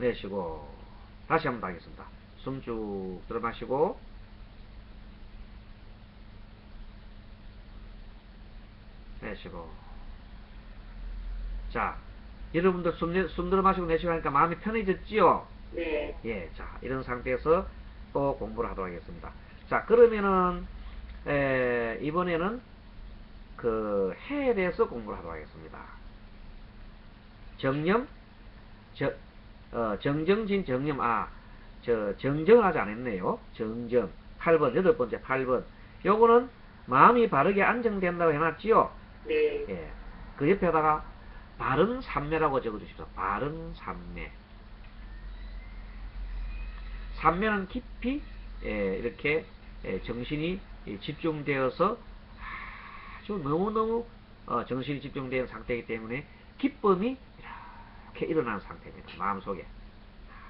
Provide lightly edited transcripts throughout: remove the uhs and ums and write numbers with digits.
내쉬고 다시 한번 더 하겠습니다. 숨 쭉 들어 마시고 내쉬고. 자, 여러분들 숨 들어 마시고 내쉬고 하니까 마음이 편해졌지요? 네. 예, 자, 이런 상태에서 또 공부를 하도록 하겠습니다. 자, 그러면은 이번에는 그 해에 대해서 공부를 하도록 하겠습니다. 정념, 정정진 정념. 정정을 아직 안 했네요. 정정 8번, 8번째 8번. 요거는 마음이 바르게 안정된다고 해놨지요? 네. 예. 그 옆에다가 바른 삼매라고 적어주십시오. 바른 삼매. 삼매는 깊이 이렇게 정신이 집중되어서 아주 너무너무 정신이 집중된 상태이기 때문에 기쁨이 이렇게 일어나는 상태입니다. 마음속에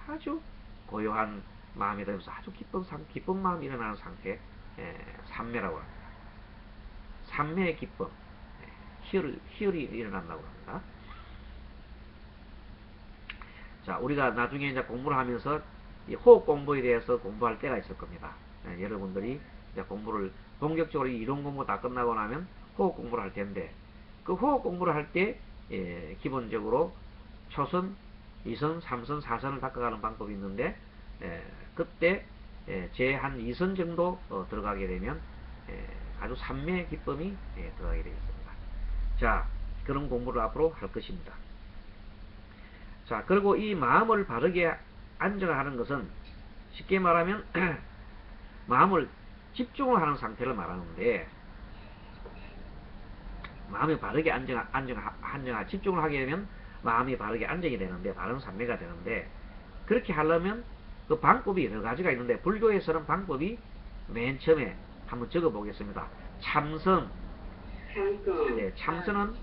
아주 고요한 마음이 되면서 아주 기쁜 마음이 일어나는 상태, 삼매라고 합니다. 삼매의 기쁨, 희열이 일어난다고 합니다. 자, 우리가 나중에 이제 공부를 하면서 이 호흡 공부에 대해서 공부할 때가 있을 겁니다. 여러분들이 이제 공부를 본격적으로 이론 공부 다 끝나고 나면 호흡 공부를 할 텐데, 그 호흡 공부를 할 때 기본적으로 초선, 2선, 3선, 4선을 닦아가는 방법이 있는데, 그때 제 한 2선 정도 들어가게 되면 아주 삼매의 기쁨이 들어가게 되겠습니다. 자, 그런 공부를 앞으로 할 것입니다. 자, 그리고 이 마음을 바르게 안정하는 것은 쉽게 말하면 마음을 집중을 하는 상태를 말하는데, 마음이 바르게 집중을 하게 되면 마음이 바르게 안정이 되는데, 바른 삼매가 되는데, 그렇게 하려면 그 방법이 여러 가지가 있는데, 불교에서는 방법이 맨 처음에 한번 적어 보겠습니다. 참선. 네, 참선은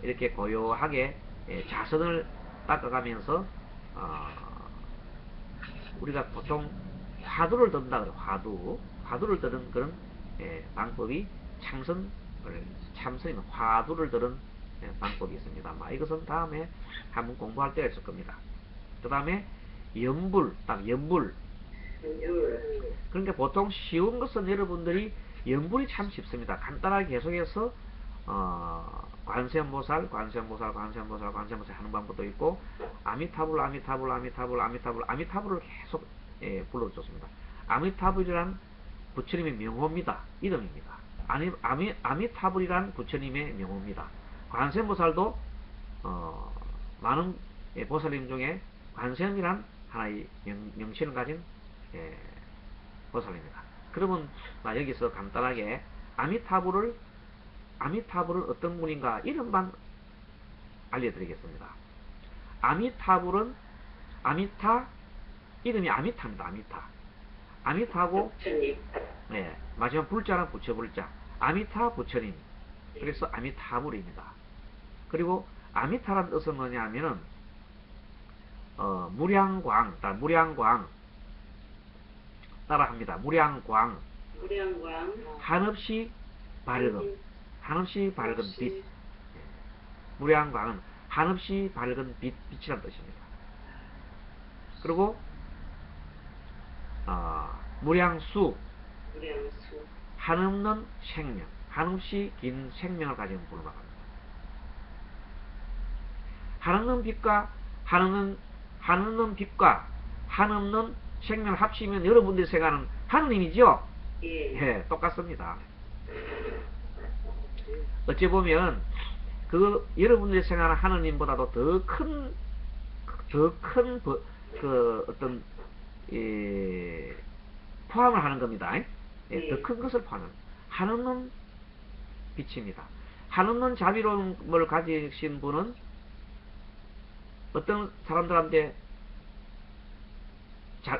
이렇게 고요하게 자선을 닦아가면서 우리가 보통 화두를 든다 그래요. 화두를 드는 그런 방법이 참선이면 화두를 드는 방법이 있습니다. 이것은 다음에 한번 공부할 때가 있을 겁니다. 그 다음에 연불. 그러니까 보통 쉬운 것은 여러분들이 연불이 참 쉽습니다. 간단하게 계속해서 관세음보살 하는 방법도 있고, 아미타불을 계속 불러줬습니다. 아미타불이란 부처님의 명호입니다. 이름입니다. 아미타불이란 부처님의 명호입니다. 관세음보살도 많은 보살님 중에 관세음이란 하나의 명칭을 가진 보살입니다. 그러면 여기서 간단하게 아미타불을 어떤 분인가 이름만 알려드리겠습니다. 아미타불은 이름이 아미타입니다. 아미타고 마지막 불자는 부처불자, 아미타 부처님. 그래서 아미타불입니다. 그리고 아미타라는 뜻은 뭐냐면은 무량광 따라합니다. 무량광. 한없이 밝은 빛. 무량광은 한없이 밝은 빛이란 뜻입니다. 그리고 무량수. 한없는 생명, 한없이 긴 생명을 가진 분을 말합니다. 한없는 빛과 한없는 생명을 합치면 여러분들이 생각하는 하느님이죠? 예, 똑같습니다. 어찌 보면 여러분들이 생각하는 하느님보다도 더 큰 어떤 포함을 하는 겁니다. 더 큰 것을 포함하는 한없는 빛입니다. 한없는 자비로움을 가지신 분은 어떤 사람들한테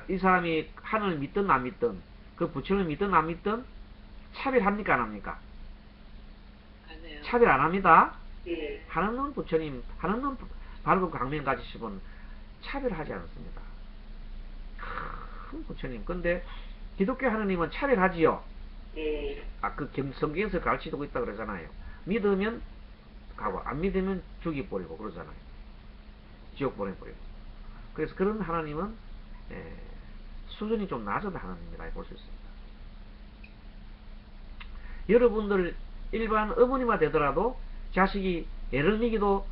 이 사람이 하늘을 믿든 안 믿든, 그 부처를 믿든 안 믿든 차별합니까 안 합니까? 차별 안 합니다. 한없는 부처님, 한없는 밝은 광명 가지신 분 차별하지 않습니다. 큰 부처님. 근데 기독교 하느님은 차별하지요. 그 성경에서 가르치고 있다 그러잖아요. 믿으면 가고 안 믿으면 죽여버리고 그러잖아요. 지옥 보내버리고. 그래서 그런 하나님은 수준이 좀 낮은 하나님이라 볼 수 있습니다. 여러분들 일반 어머니가 되더라도 자식이 애를 먹이도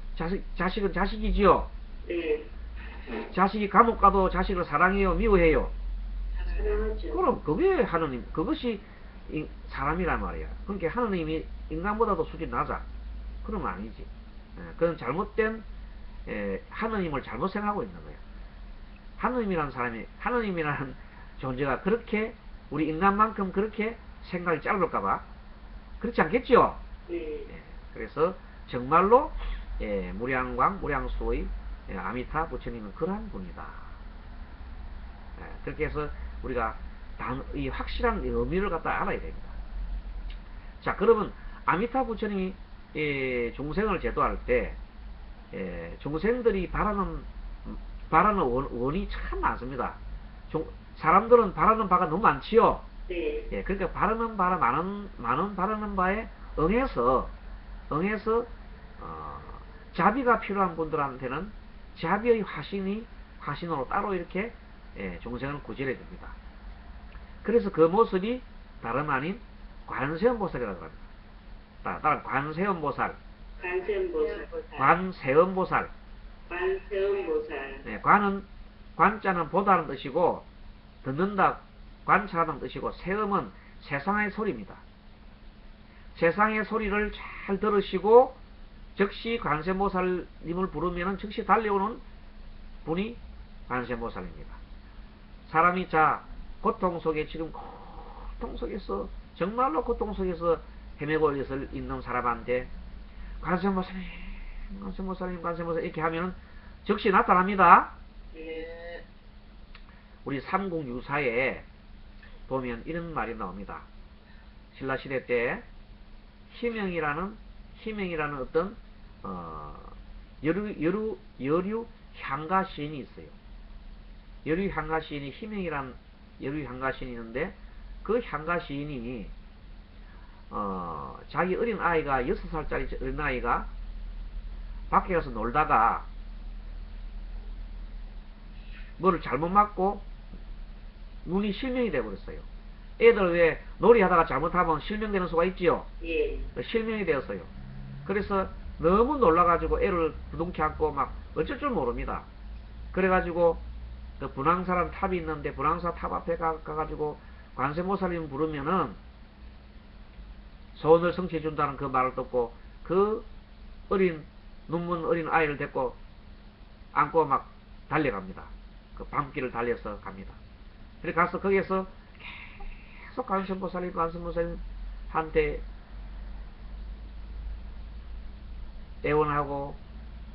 자식은 자식이지요. 네. 자식이 감옥 가도 자식을 사랑해요, 미워해요. 사랑하죠. 그럼 그게 하나님, 그것이 사람이란 말이야. 그러니까 하나님이 인간보다도 수준이 낮아. 그러면 아니지. 그건 잘못된 하나님을 잘못 생각하고 있는 거야. 하나님이라는 존재가 그렇게 우리 인간만큼 그렇게 생각이 짧을까봐 그렇지 않겠죠? 네. 그래서 정말로 무량광, 무량수의 아미타 부처님은 그러한 분이다. 그렇게 해서 우리가 이 확실한 의미를 갖다 알아야 됩니다. 자, 그러면 아미타 부처님이 중생을 제도할 때 중생들이 바라는 원이 참 많습니다. 사람들은 바라는 바가 너무 많지요. 네. 그러니까 바라는 바라 많은 바라는 바에 응해서 자비가 필요한 분들한테는 자비의 화신으로 따로 이렇게 중생을 구제해 줍니다. 그래서 그 모습이 다름 아닌 관세음보살이라고 합니다. 따라 관세음보살, 관세음보살. 관은 관자는 보다는 뜻이고 듣는다, 관찰하는 뜻이고 세음은 세상의 소리입니다. 세상의 소리를 잘 들으시고 즉시 관세음보살님을 부르면 즉시 달려오는 분이 관세음보살입니다. 사람이 고통 속에 지금 고통 속에서 정말로 고통 속에서 헤매고 있는 사람한테 관세음보살님, 관세음보살님, 관세음보살님 이렇게 하면 즉시 나타납니다. 네. 우리 삼국유사에 보면 이런 말이 나옵니다. 신라시대 때 희명이라는 어떤 여류 향가 시인이 있어요. 여류 향가 시인이 희명이란 여류 향가 시인이 있는데 그 향가 시인이 자기 어린 아이가 6살짜리 어린 아이가 밖에 가서 놀다가 뭐를 잘못 맞고 눈이 실명이 되어버렸어요. 애들 왜 놀이하다가 잘못하면 실명되는 수가 있지요. 예. 실명이 되었어요. 그래서 너무 놀라가지고 애를 부둥켜 안고 막 어쩔 줄 모릅니다. 그래가지고 그 분황사라는 탑이 있는데 분황사 탑 앞에 가가지고 관세모살님 부르면은 소원을 성취해준다는 그 말을 듣고 그 눈먼 어린 아이를 데리고 안고 막 달려갑니다. 그 밤길을 달려서 갑니다. 그래 가서 거기에서 계속 관세모살님한테 애원하고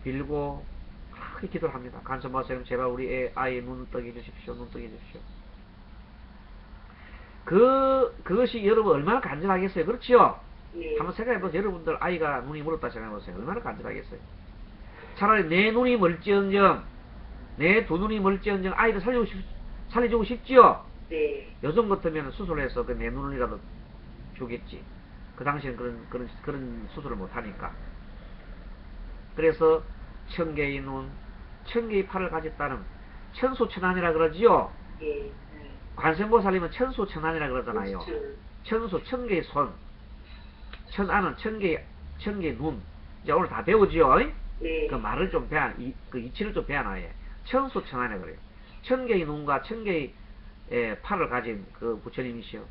빌고 그렇게 기도를 합니다. 관세모살님 제발 우리 아이의 눈을 뜨게 해주십시오. 눈 뜨게 해주십시오. 그것이 여러분 얼마나 간절하겠어요. 그렇지요? 네. 한번 생각해보세요. 여러분들 아이가 눈이 멀었다 생각해보세요. 얼마나 간절하겠어요. 차라리 내 눈이 멀지언정 내 두 눈이 멀지언정 아이를 살려주고 싶지요? 네. 요즘 같으면 수술해서 그 내 눈이라도 주겠지. 그 당시엔 그런 수술을 못하니까. 그래서 천개의 눈, 천개의 팔을 가졌다는 천수천안이라 그러지요? 예. 관세음보살님은 천수천안이라 그러잖아요. 그렇죠. 천수, 천개의 손, 천안은 천개의 눈. 이제 오늘 다 배우지요? 네. 그 말을 좀 그 이치를 좀 배워놔야 천수천안이라 그래요. 천개의 눈과 천개의 팔을 가진 그 부처님이시여.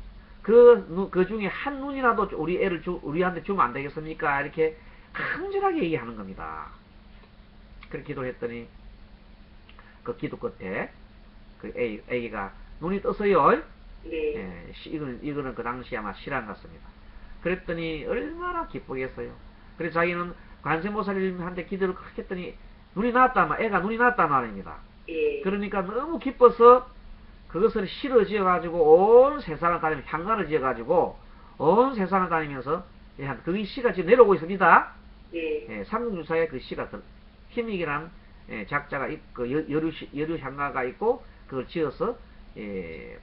그 중에 한 눈이라도 우리한테 주면 안 되겠습니까? 이렇게 간절하게 얘기하는 겁니다. 그렇게 기도를 했더니 그 기도 끝에 그 애기가 눈이 떴어요. 네. 이거는 그 당시 아마 실한 같습니다. 그랬더니 얼마나 기쁘겠어요. 그래서 자기는 관세모살님한테 기도를 그렇게 했더니 애가 눈이 나왔단 말입니다. 예. 그러니까 너무 기뻐서 그것을 실어 지어가지고 온 세상을 다니면서 향가를 지어가지고 온 세상을 다니면서 그 시가 지금 내려오고 있습니다. 예. 삼국유사에 그 시가 희믹이란 작자가 있고 여류 향가가 있고 그걸 지어서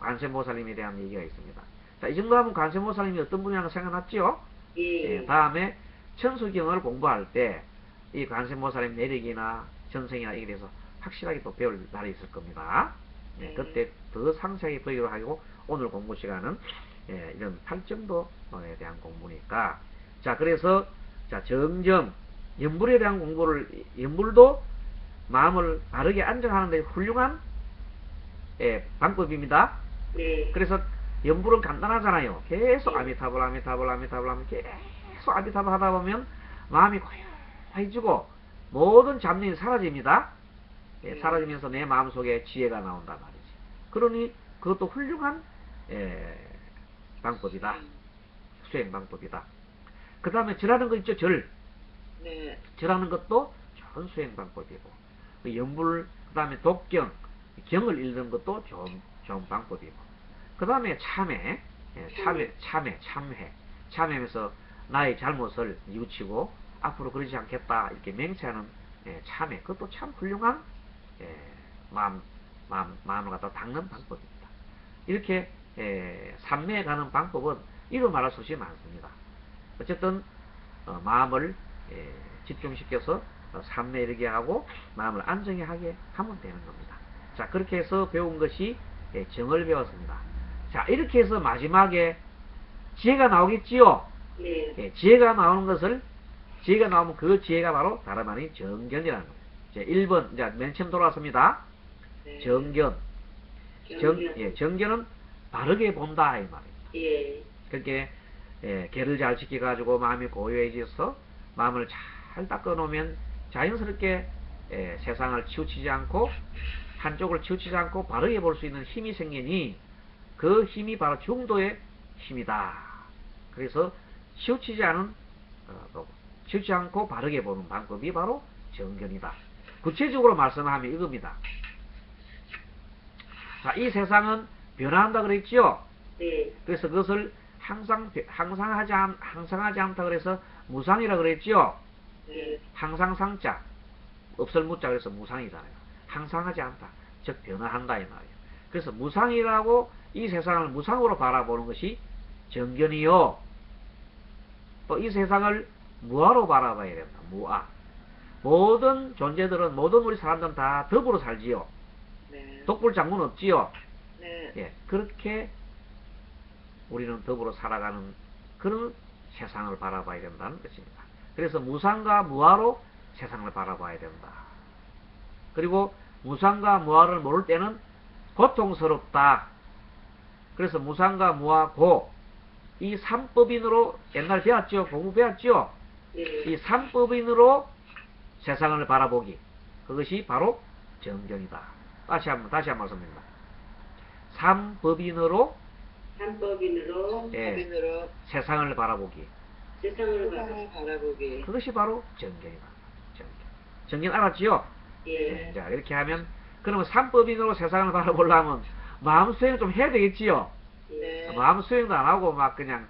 관세모살님에 대한 얘기가 있습니다. 자, 이 정도 하면 관세모살님이 어떤 분이라는 거 생각났죠? 예. 다음에 천수경을 공부할 때 이 관세모살님 내력이나 전생이나 이게 대해서 확실하게 또 배울 날이 있을 겁니다. 네, 그때 더 상세하게 배우기로 하고 오늘 공부 시간은 이런 팔정도에 대한 공부니까 자 그래서 자 정정 연불에 대한 공부를 연불도 마음을 바르게 안정하는 데 훌륭한 방법입니다. 네. 그래서 연불은 간단하잖아요. 계속 아미타불 아미타불 아미타불 하면 계속 아미타불 하다 보면 마음이 고요해지고 모든 잡념이 사라집니다. 사라지면서 내 마음속에 지혜가 나온단 말이지. 그러니 그것도 훌륭한 방법이다. 수행 방법이다. 그 다음에 절하는 거 있죠. 절. 네. 절하는 것도 좋은 수행 방법이고 그 연불 그 다음에 독경 경을 읽는 것도 좋은 방법이고 그 다음에 참회 참회면서 나의 잘못을 뉘우치고 앞으로 그러지 않겠다 이렇게 맹세하는 참회 그것도 참 훌륭한 마음을 갖다 닦는 방법입니다. 이렇게 삼매에 가는 방법은 이루 말할 수 없이 많습니다. 어쨌든 마음을 집중시켜서 삼매에 이르게 하고 마음을 안정히 하게 하면 되는 겁니다. 자 그렇게 해서 배운 것이 정을 배웠습니다. 자 이렇게 해서 마지막에 지혜가 나오겠지요. 네. 지혜가 나오는 것을 지혜가 나오면 그 지혜가 바로 다름 아닌 정견이라는 거예요. 자, 1번 이제 맨 처음 돌아왔습니다. 네. 정견. 정견은 바르게 본다 이 말입니다. 예. 그렇게 개를 잘 지켜가지고 마음이 고요해져서 마음을 잘 닦아놓으면 자연스럽게 세상을 치우치지 않고 한쪽을 치우치지 않고 바르게 볼 수 있는 힘이 생기니 그 힘이 바로 중도의 힘이다. 그래서 치우치지 않고 바르게 보는 방법이 바로 정견이다. 구체적으로 말씀하면 이겁니다. 자, 이 세상은 변화한다 그랬지요? 네. 그래서 그것을 항상하지 않다 그래서 무상이라 그랬지요? 네. 항상 상자, 없을 무자 그래서 무상이잖아요. 항상하지 않다, 즉 변화한다 이 말이에요. 그래서 무상이라고 이 세상을 무상으로 바라보는 것이 정견이요. 또 이 세상을 무아로 바라봐야 된다. 무아. 모든 존재들은 모든 우리 사람들은 다 더불어 살지요. 네. 독불장군 없지요. 네. 예, 그렇게 우리는 더불어 살아가는 그런 세상을 바라봐야 된다는 것입니다. 그래서 무상과 무아로 세상을 바라봐야 된다. 그리고 무상과 무아를 모를 때는 고통스럽다. 그래서 무상과 무아 고 이 삼법인으로 옛날 배웠죠. 공부 배웠죠. 네. 이 삼법인으로 세상을 바라보기 그것이 바로 정견이다. 다시 한 말씀드립니다. 삼법인으로 세상을 바라보기 세상을 바라보기. 그것이 바로 정견이다. 정견 알았지요? 예. 자 이렇게 하면 그러면 삼법인으로 세상을 바라보려면 마음 수행 좀 해야 되겠지요? 네. 마음 수행도 안 하고 막 그냥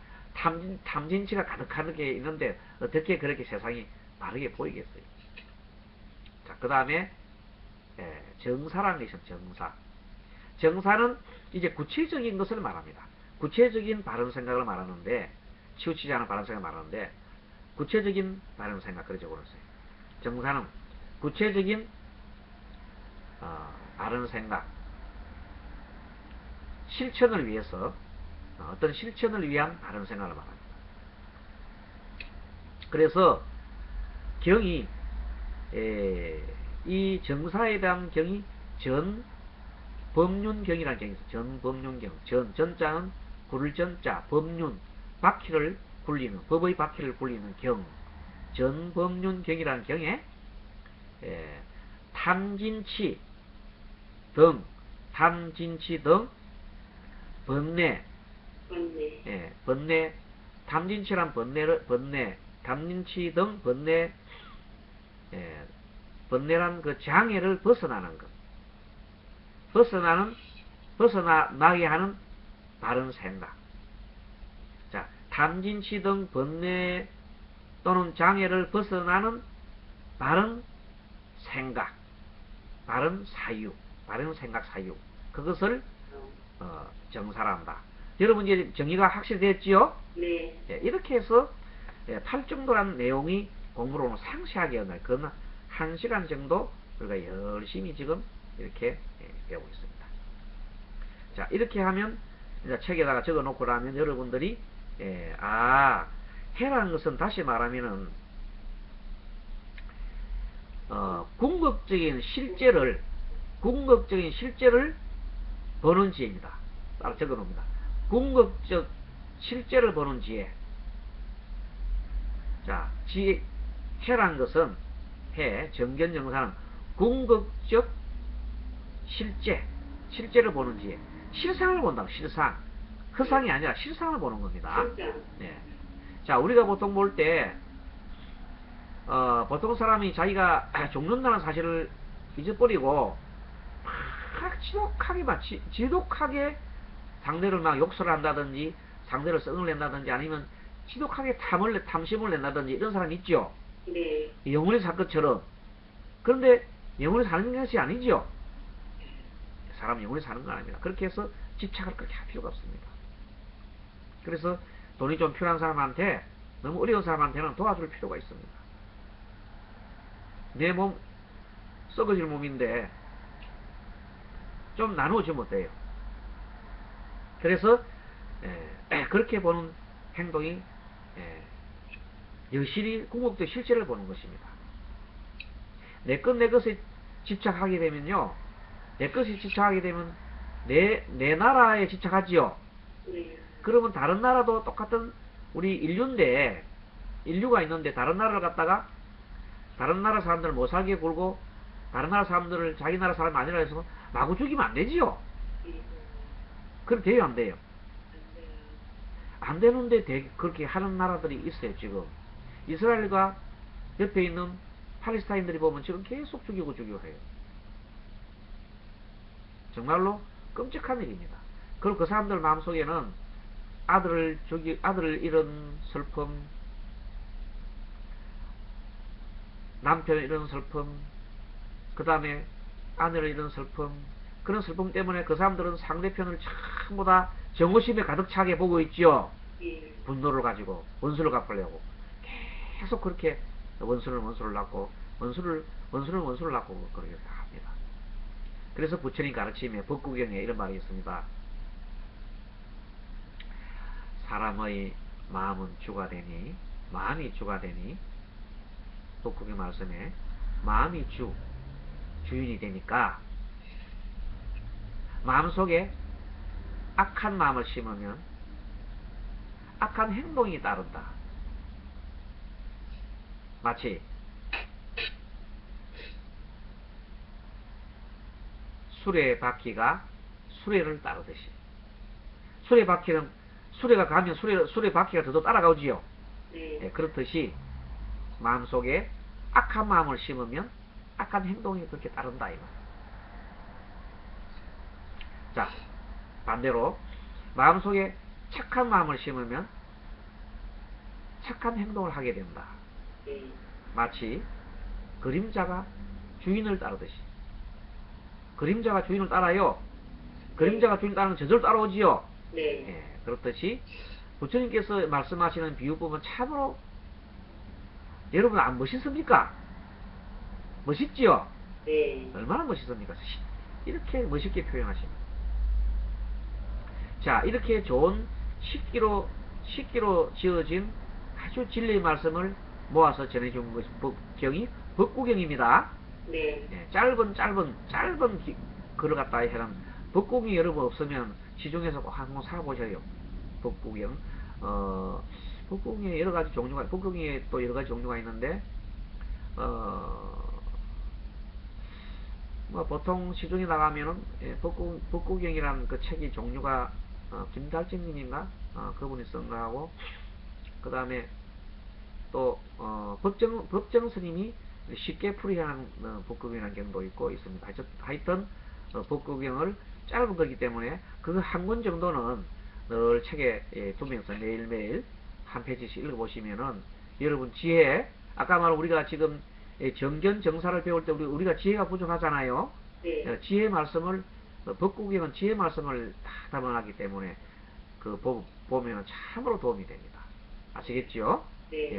탐진치가 가득한 게 있는데 어떻게 그렇게 세상이 바르게 보이겠어요? 자, 그 다음에 정사라는 것이 정사. 정사는 이제 구체적인 것을 말합니다. 구체적인 바른 생각을 말하는데 치우치지 않은 바른 생각을 말하는데 구체적인 바른 생각 그러죠. 정사는 구체적인 바른 생각 실천을 위해서 어떤 실천을 위한 바른 생각을 말합니다. 그래서 경이 이 정사에 대한 경이 전법륜경이라는 경이 있어요. 전법륜경. 전자는 굴 전자, 법륜, 바퀴를 굴리는, 법의 바퀴를 굴리는 경. 전법륜경이라는 경에 탐진치 등 번뇌, 번뇌, 탐진치란 탐진치 등 번뇌란 그 장애를 벗어나는 것. 벗어나게 하는 바른 생각. 자, 탐진치 등 번뇌 또는 장애를 벗어나는 바른 생각, 바른 사유, 바른 생각 사유. 그것을 정사란다. 여러분 이제 정의가 확실히 됐지요? 네. 이렇게 해서 팔정도라는 내용이 공부로 상세하게 그건 1시간 정도 우리가 열심히 지금 이렇게 배우고 있습니다. 자, 이렇게 하면 이제 책에다가 적어 놓고 나면 여러분들이 해라는 것은 다시 말하면은 궁극적인 실제를 보는 지혜입니다. 따라 적어 놓습니다. 궁극적 실제를 보는 지혜. 자, 해란 것은 정견정사는 궁극적 실제를 보는 지혜. 실상을 본다. 실상. 허상이 아니라 실상을 보는 겁니다. 네. 자, 우리가 보통 볼 때 보통 사람이 자기가 죽는다는 사실을 잊어버리고 막 지독하게 상대를 막 욕설을 한다든지 상대를 썩을 낸다든지 아니면 지독하게 탐심을 낸다든지 이런 사람이 있죠. 네. 영혼이 살 것처럼. 그런데 영혼이 사는 것이 아니죠. 사람 영혼이 사는 건 아닙니다. 그렇게 해서 집착을 그렇게 할 필요가 없습니다. 그래서 돈이 좀 필요한 사람한테, 너무 어려운 사람한테는 도와줄 필요가 있습니다. 내 몸 썩어질 몸인데 좀 나누어주면 돼요. 그래서 그렇게 보는 행동이 여실히 궁극적 실제를 보는 것입니다. 내 것에 집착하게 되면요, 내 것에 집착하게 되면 내 나라에 집착하지요. 그러면 다른 나라도 똑같은 우리 인류가 있는데 다른 나라를 갖다가 다른 나라 사람들을 못 살게 굴고 다른 나라 사람들을 자기 나라 사람이 아니라 해서 마구 죽이면 안 되지요. 그렇게 돼요, 안 돼요? 안 되는데 그렇게 하는 나라들이 있어요. 지금 이스라엘과 옆에 있는 팔레스타인들이 보면 지금 계속 죽이고 해요. 정말로 끔찍한 일입니다. 그리고 그 사람들 마음속에는 아들을 잃은 슬픔, 남편을 잃은 슬픔, 그 다음에 아내를 잃은 슬픔, 그런 슬픔 때문에 그 사람들은 상대편을 전부 다 정오심에 가득 차게 보고 있죠. 분노를 가지고 원수를 갚으려고 계속 그렇게 원수를 낳고 원수를 낳고 그렇게 합니다. 그래서 부처님 가르침에 법구경에 이런 말이 있습니다. 사람의 마음이 주가 되니 법구경 말씀에 마음이 주인이 되니까 마음속에 악한 마음을 심으면 악한 행동이 따른다. 마치 수레바퀴가 수레를 따르듯이, 수레가 가면 수레바퀴가 더더 따라가오지요. 네, 그렇듯이 마음속에 악한 마음을 심으면 악한 행동이 그렇게 따른다 이거. 자, 반대로 마음속에 착한 마음을 심으면 착한 행동을 하게 된다. 마치 그림자가 주인을 따르듯이. 그림자가 주인을 따라요. 그림자가 주인을 따르면 저절로 따라오지요. 예, 그렇듯이 부처님께서 말씀하시는 비유 보면 참으로 여러분 안 멋있습니까? 멋있지요? 얼마나 멋있습니까? 이렇게 멋있게 표현하십니다. 자, 이렇게 좋은 식기로 지어진 아주 진리의 말씀을 모아서 전해준 것이 경이 법구경입니다. 네, 짧은 글을 갖다 해는 법구경이 여러분 없으면 시중에서 꼭 한번 사보셔요. 법구경. 법구경에 여러 가지 종류가, 법구경에 또 여러 가지 종류가 있는데, 뭐 보통 시중에 나가면은 법구경이라는 그 책이 종류가 김달진님인가 그분이 쓴 거하고, 그 다음에 또 법정 스님이 쉽게 풀이하는 법구경이라는 경우도 있고 있습니다. 하여튼 법구경을 짧은 거기 때문에 그 한 권 정도는 늘 책에 두면서 매일매일 한 페이지씩 읽어보시면은 여러분 지혜, 아까 말한 우리가 지금 정견정사를 배울 때 우리가 지혜가 부족하잖아요. 지혜 말씀을, 법구경은 지혜 말씀을 다 담아놨기 때문에 보면은 참으로 도움이 됩니다. 아시겠죠?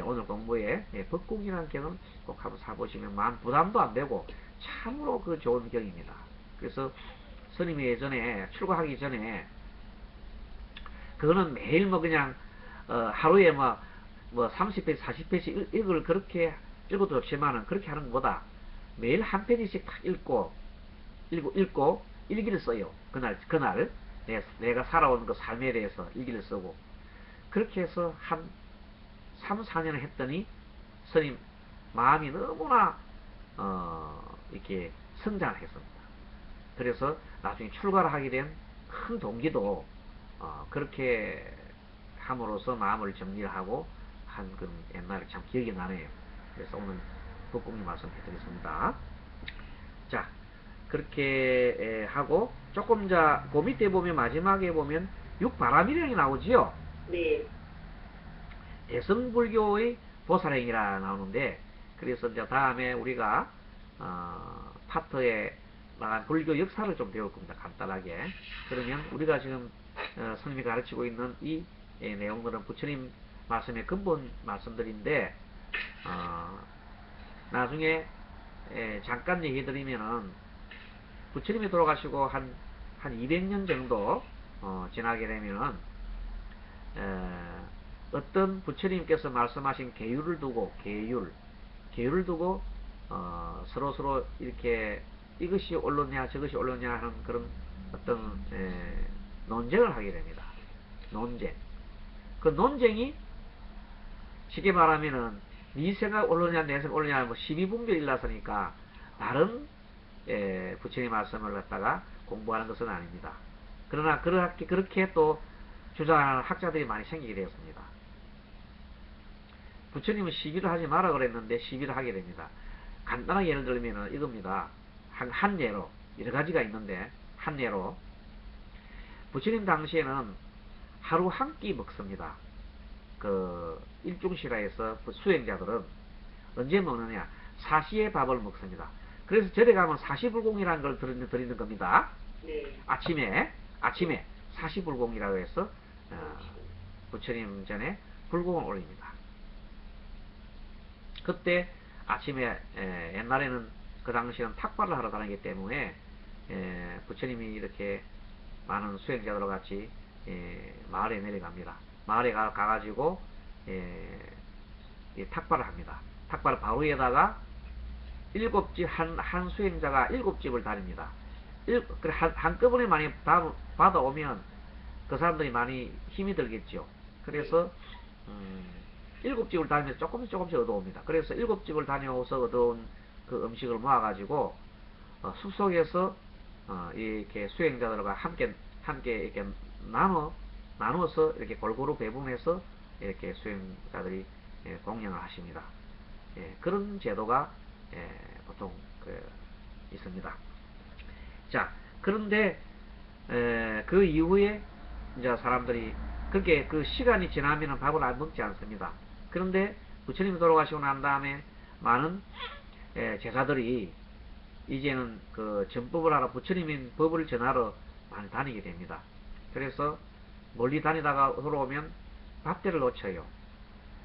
오늘 공부에 법국이라는 경은 꼭 한번 사보시면 마음 부담도 안 되고 참으로 그 좋은 경입니다. 그래서 스님이 예전에 출가하기 전에 그거는 매일 뭐 그냥 하루에 뭐 30페이지 40페이지 읽을 그렇게 읽어도 좋지만은 그렇게 하는 것보다 매일 한 페이지씩 딱 읽고 일기를 써요. 그날 내가 살아온 그 삶에 대해서 일기를 쓰고 그렇게 해서 한 3, 4년을 했더니 스님 마음이 너무나 이렇게 성장을 했습니다. 그래서 나중에 출가를 하게 된 큰 동기도 그렇게 함으로써 마음을 정리하고 한 그런 옛날에 참 기억이 나네요. 그래서 오늘 법공유 말씀해드리겠습니다. 자, 그렇게 하고 조금 그 밑에 보면 마지막에 보면 육바라밀행이 나오지요. 네. 대승불교의 보살행이라 나오는데 그래서 이제 다음에 우리가 파트에 나간 불교 역사를 좀 배울 겁니다. 간단하게. 그러면 우리가 지금 스님이 가르치고 있는 이 내용들은 부처님 말씀의 근본 말씀들인데 나중에 잠깐 얘기 드리면은 부처님이 돌아가시고 한 200년 정도 지나게 되면은 어떤 부처님께서 말씀하신 계율을 두고 서로 이렇게 이것이 옳느냐 저것이 옳느냐 하는 그런 어떤 논쟁을 하게 됩니다. 논쟁. 그 논쟁이 쉽게 말하면은 네 생각 옳느냐 내 생각 옳느냐 뭐 시비분별이 일어났으니까 다른 부처님 말씀을 갖다가 공부하는 것은 아닙니다. 그러나 그렇게 또 주장하는 학자들이 많이 생기게 되었습니다. 부처님은 시비를 하지 마라 그랬는데 시비를 하게 됩니다. 간단하게 예를 들면 이겁니다. 한 예로 여러 가지가 있는데 한 예로 부처님 당시에는 하루 한 끼 먹습니다. 그 일중시라에서 수행자들은 언제 먹느냐? 사시의 밥을 먹습니다. 그래서 절에 가면 사시불공이라는 걸 드리는 겁니다. 네. 아침에 사시불공이라고 해서 부처님 전에 불공을 올립니다. 그때 아침에 옛날에는 그 당시에는 탁발을 하러 다니기 때문에 부처님이 이렇게 많은 수행자들과 같이 마을에 내려갑니다. 마을에 가가지고 탁발을 합니다. 탁발 바로 위에다가 7집 한 수행자가 7집을 다닙니다. 한꺼번에 많이 받아오면 그 사람들이 많이 힘이 들겠죠. 그래서 7집을 다니면서 조금씩 얻어옵니다. 그래서 7집을 다녀서 얻어온 그 음식을 모아가지고 숲속에서 이렇게 수행자들과 함께 이렇게 나눠서 이렇게 골고루 배분해서 이렇게 수행자들이 공양을 하십니다. 그런 제도가 보통 있습니다. 자, 그런데 그 이후에 이제 사람들이 그렇게 그 시간이 지나면 밥을 안 먹지 않습니다. 그런데 부처님이 돌아가시고 난 다음에 많은 제자들이 이제는 그 전법을 하러 부처님인 법을 전하러 많이 다니게 됩니다. 그래서 멀리 다니다가 돌아오면 밥때를 놓쳐요.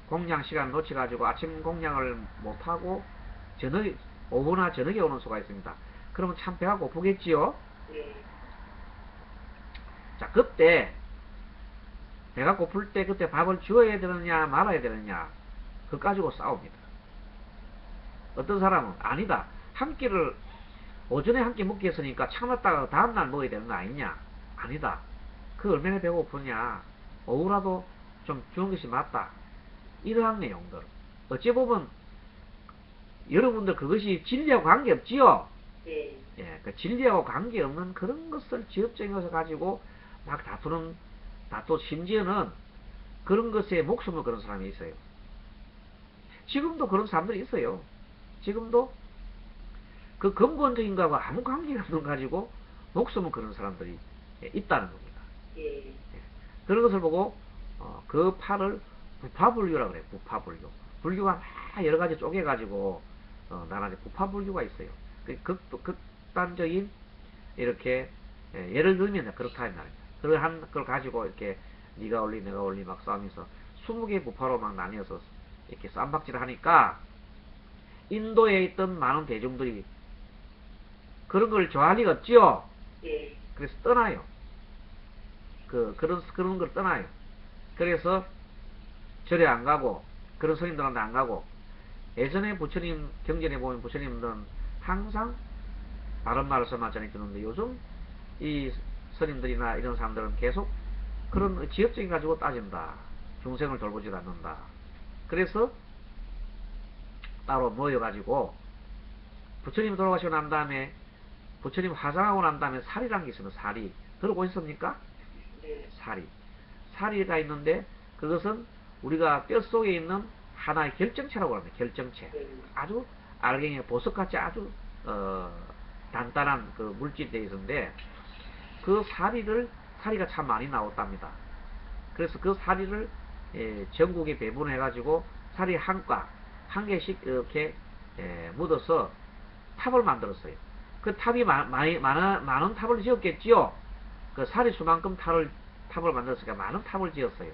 공양 시간 놓쳐가지고 아침 공양을 못하고 오후나 저녁에 오는 수가 있습니다. 그러면 참 배가 고프겠지요? 네. 자, 그때 배가 고플 때 그때 밥을 주어야 되느냐 말아야 되느냐 그거 가지고 싸웁니다. 어떤 사람은 아니다. 한 끼를 오전에 한 끼 먹게 했으니까 참았다가 다음날 먹어야 되는 거 아니냐? 아니다. 그 얼마나 배가 고프냐? 오후라도 좀 주는 것이 맞다. 이러한 내용들. 어찌 보면 여러분들 그것이 진리하고 관계없지요? 네. 예, 그 진리하고 관계없는 그런 것을 지엽적인 가지고 막 다투 심지어는 그런 것에 목숨을 거는 사람이 있어요. 지금도 그런 사람들이 있어요. 지금도 그 근본적인 거하고 아무 관계가 없는 가지고 목숨을 거는 사람들이 있다는 겁니다. 예. 그런 것을 보고 그 팔을 부파불교라고 그래요. 부파불교. 불교가 막 여러 가지 쪼개가지고 나란히 부파불교가 있어요. 극단적인 이렇게 예를 들면 그렇다 이 말입니다. 그런 걸 가지고 이렇게 네가 올리 내가 올리 막 싸우면서 20개 부파로 막 나뉘어서 이렇게 쌈박질을 하니까 인도에 있던 많은 대중들이 그런 걸 좋아할 리가 없지요. 예. 그래서 떠나요. 그런 걸 떠나요. 그래서 절에 안 가고, 그런 스님들한테 안 가고, 예전에 부처님 경전에 보면 부처님들은 항상 바른 말씀만 전해주는데, 요즘 이 스님들이나 이런 사람들은 계속 그런 지역적인 가지고 따진다. 중생을 돌보지 않는다. 그래서 따로 모여가지고 부처님 돌아가시고 난 다음에, 부처님 화장하고 난 다음에 살이라는 게 있습니다. 살이. 들어보셨습니까? 네. 살이가 있는데, 그것은 우리가 뼛속에 있는 하나의 결정체라고 합니다. 결정체. 아주 알갱이 보석같이 아주 단단한 그 물질이 되어 있는데, 그 사리가 참 많이 나왔답니다. 그래서 그 사리를 전국에 배분해 가지고 사리 한 개씩 이렇게 묻어서 탑을 만들었어요. 그 탑이 많은 탑을 지었겠지요. 그 사리 수만큼 탑을 만들었으니까 많은 탑을 지었어요.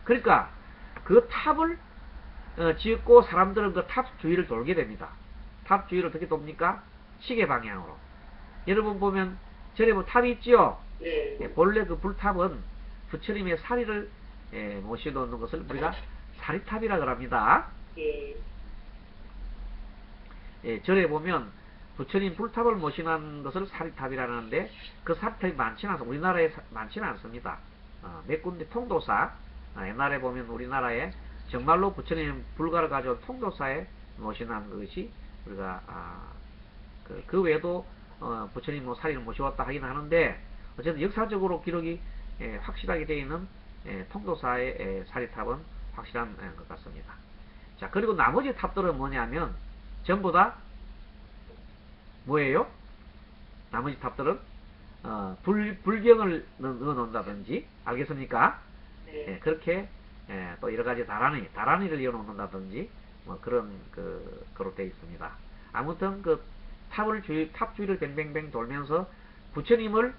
그러니까 그 탑을 지었고, 사람들은 그 탑 주위를 돌게 됩니다. 탑 주위를 어떻게 돕니까? 시계 방향으로. 여러분 보면 절에 뭐 탑이 있지요. 네. 본래 그 불탑은 부처님의 사리를 모셔놓는 것을 우리가 사리탑이라 그럽니다. 예. 절에 보면 부처님 불탑을 모셔놓은 것을 사리탑이라는데, 그 사리탑이 많지는 않습니다. 우리나라에 많지는 않습니다. 몇 군데 통도사, 옛날에 보면 우리나라에 정말로 부처님 불가를 가져온 통도사에 모셔놓은 것이 우리가 그 외에도 부처님 뭐 사리를 모셔왔다 하긴 하는데, 어쨌든 역사적으로 기록이 확실하게 되어 있는 통도사의 사리탑은 확실한 것 같습니다. 자, 그리고 나머지 탑들은 뭐냐면 전부 다 뭐예요? 나머지 탑들은 불경을 넣어 놓는다든지, 알겠습니까? 네. 그렇게 또 여러 가지 다란이를 이어 놓는다든지, 뭐 그런 그로 되어 있습니다. 아무튼 그 탑 주위를 뱅뱅뱅 돌면서 부처님을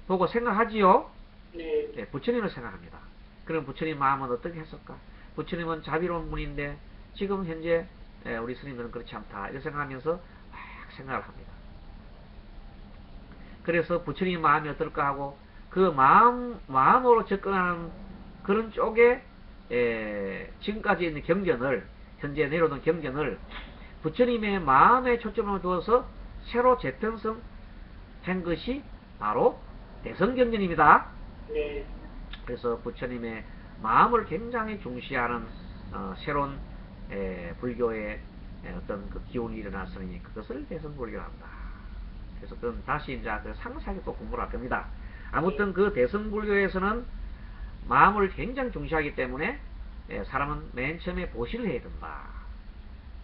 보고 생각하지요. 네. 부처님을 생각합니다. 그럼 부처님 마음은 어떻게 했을까? 부처님은 자비로운 분인데 지금 현재 우리 스님들은 그렇지 않다, 이렇게 생각하면서 막 생각을 합니다. 그래서 부처님 마음이 어떨까 하고, 그 마음으로 접근하는 그런 쪽에 지금까지 있는 경전을, 현재 내려오는 경전을 부처님의 마음에 초점을 두어서 새로 재편성한 것이 바로 대성경전입니다. 네. 그래서 부처님의 마음을 굉장히 중시하는 새로운 불교의 어떤 그 기운이 일어났으니 그것을 대성불교라 한다. 그래서 그건 다시 이제 상세하게 또 공부를 할 겁니다. 아무튼 그 대성불교에서는 마음을 굉장히 중시하기 때문에 사람은 맨 처음에 보시를 해야 된다.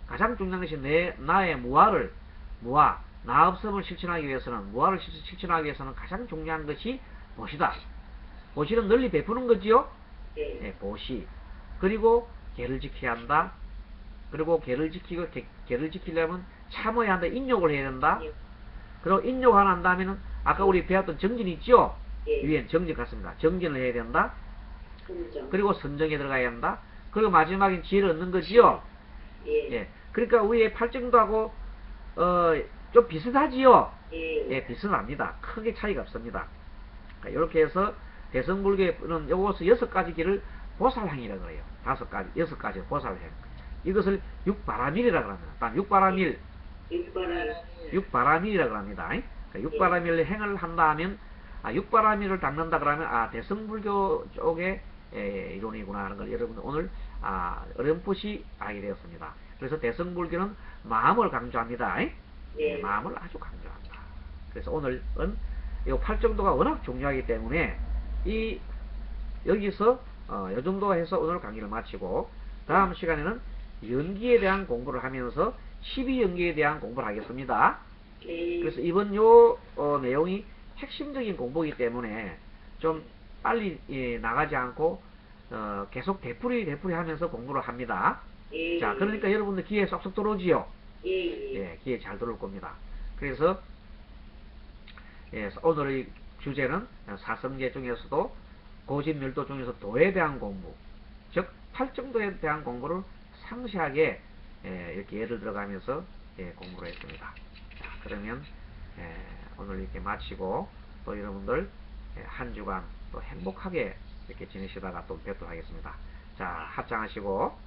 가장 중요한 것이 나의 나 없음을 실천하기 위해서는, 무아를 실천하기 위해서는 가장 중요한 것이 보시다. 보시는 널리 베푸는 거지요. 네. 보시. 그리고 계를 지켜야 한다. 그리고 계를 지키려면 참아야 한다. 인욕을 해야 된다. 예. 그리고 인욕을 한 다음에는 아까 우리 배웠던 정진이 있죠. 예. 위엔 정진 같습니다. 정진을 해야 된다. 선정. 그리고 선정에 들어가야 한다. 그리고 마지막엔 지혜를 얻는 거지요. 예. 그러니까 위에 팔정도하고 좀 비슷하지요. 예. 비슷합니다. 크게 차이가 없습니다. 이렇게 해서 대성불교는 요것을 6가지 길을 보살행이라고 해요. 6가지 보살행. 이것을 육바라밀이라고 합니다. 단 육바라밀, 육바라밀이라고 합니다. 그러니까 육바라밀 행을 한다 하면, 육바라밀을 닦는다 그러면 대성불교 쪽의 이론이구나 하는 걸 여러분들 오늘 어렴풋이 알게 되었습니다. 그래서 대성불교는 마음을 강조합니다. 마음을 아주 강조한다. 그래서 오늘은 이 팔정도가 워낙 중요하기 때문에 여기서 이 정도 해서 오늘 강의를 마치고, 다음 시간에는 연기에 대한 공부를 하면서 12연기에 대한 공부를 하겠습니다. 그래서 이번 내용이 핵심적인 공부이기 때문에 좀 빨리 나가지 않고 계속 되풀이 하면서 공부를 합니다. 자, 그러니까 여러분들 귀에 쏙쏙 들어오지요. 귀에 잘 들어올 겁니다. 그래서 오늘의 주제는 사성계 중에서도 고집멸도 중에서 도에 대한 공부, 즉 팔정도에 대한 공부를 상세하게 이렇게 예를 들어가면서 공부를 했습니다. 자, 그러면 오늘 이렇게 마치고 또 여러분들 한 주간 또 행복하게 이렇게 지내시다가 또 뵙도록 하겠습니다. 자, 합장하시고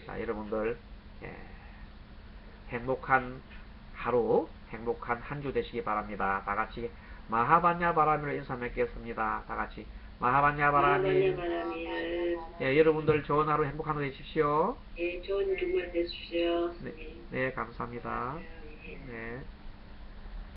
자, 여러분들 행복한 하루, 행복한 한 주 되시기 바랍니다. 다 같이 마하반야 바라미로 인사 맺겠습니다. 다 같이 마하반야 바라미. 여러분들 좋은 하루, 행복한 하루 되십시오. 좋은 주말 되십시오. 네, 감사합니다. 네.